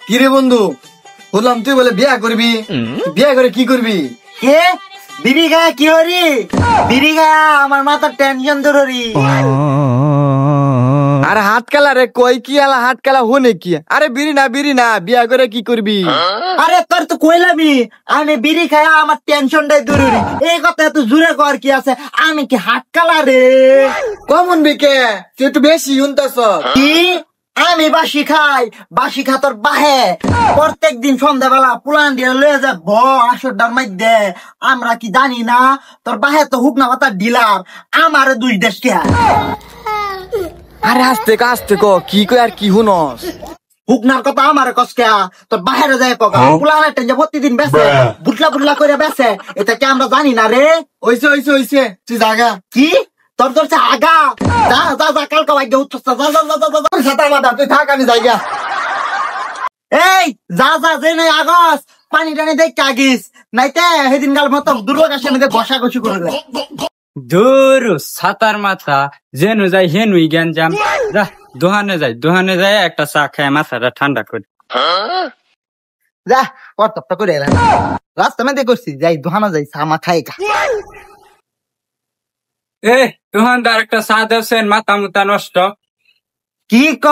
কিরে বন্ধু, বললাম তুই বলে বিয়া করবি, বিয়া করে কি করবি? কে বিড়ি খায় কি হরি? বিড়ি খায় আমার মাথার টেনশন ধরি। আরে হাত কালা রে, কই কি আলা হাত কালা হনে কি? আরে বিড়ি না বিয়া করে কি করবি? আরে তোর তো কইলামি আমি বিড়ি খায় আমার টেনশনটাই জরুরি। এই কথা এত জোরে কর কি আছে? আমি কি হাত কালা রে? কমন বিকে তুই একটু বেশি উনতাছ। কি আমি বাসি খাই? বাসি খা তোর বাহে। প্রত্যেক দিন সন্ধ্যাবেলা পুলান দিয়ে লয়ে যা আসরটার মধ্যে। আমরা কি জানি না তোর বাহে তো হুকনা পাতার ডিলার, আমার দুই দেশ কে। আরে আস্তে ক কি কই আর কি হুনস? হুকনার কথা আমার কসকে তোর বাহিরে যায় কগা পুলানের টেনশন প্রতিদিন বেসে বুটলা করে বেসে, এটা কি আমরা জানি না রে? হইছে তুই জাগা। কি তোর তোর আগা যা যা যা কালকে ভাগ্য উঠছ সাতা মাথা তুই থাক, আমি জায়গা। এই যা যা যে নাই আগস পানি টানি দেখ আগিস নাইতে সেদিন কাল মতো দুর্গা সঙ্গে ঘষা ঘষি করে দেয়। দূর সাতার মাথা যেনু যাই হেনুই জ্ঞান জাম। দোহানে যায় একটা চা খায় মাথাটা ঠান্ডা করে। যা কর্তব্য করে এলাম রাস্তা মেয়ে করছি যাই দোহানা যাই সামা খাই খা। এ দোহানদার একটা চা দেওছেন, মাথা মুতা নষ্ট। কি ক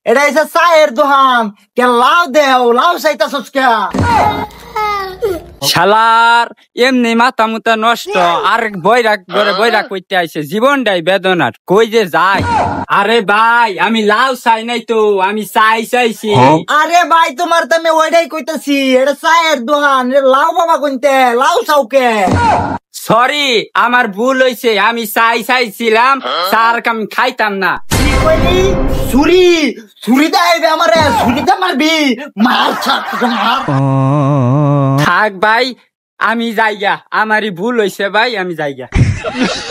এটা হচ্ছে চায়ের দোহান? কে লাউ দেও লাউ চাইতাছস কে? শালার এমনি মাথা মুতা নষ্ট আর বৈরাগ কইতে আইছে, জীবনটাই বেদনার কই যে যায়। আরে ভাই আমি লাউ চাই নাই তো, আমি চাইছি। আরে ভাই তোমার তো আমি ওইটাই কইতাছি, এটা চায়ের দোকান, লাউ বাবা কোনতে লাউ চাউকে। সরি আমার ভুল হইছে, আমি চাইছিলাম চার আমি খাইতাম না। কি কইলি? ছুরি দেবে আমারে, ছুরিতে মারবি? মার মার। থাক ভাই আমি যাইগা, আমারই ভুল হইছে ভাই, আমি যাইগা।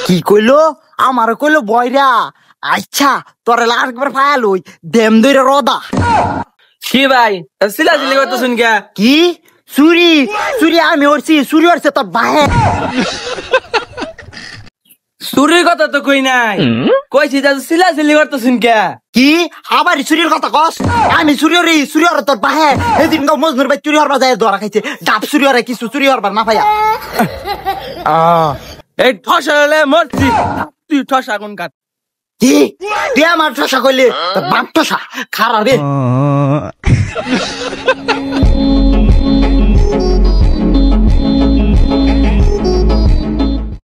কি কইলো? আমার কইলো বয়রা। আচ্ছা তোরে একবার ফায়াল হই দেম দইরা রদা। কি ভাই সিলাসিলি করতেছেন কে? কি চুরি আমি ওরছি, চুরি ওরছে তোর বাহে। চুরির কথা তো কই নাই, কইছি সিলাসিলি করতেছেন কে? কি আবার চুরির কথা কস? আমি চুরি হর তোর বাহে। এদিন মজনুর ভাই চুরি হরবা যায় ধরা খাইছে, ডাব চুরি হরে কিছু চুরি হরবার না ভাইয়া। এই ঠসা হলে মরছি, তুই ঠসা কোন কাট? কি তুই আমার ঠসা কইলি? তোর বাপ ঠসা খারা রে।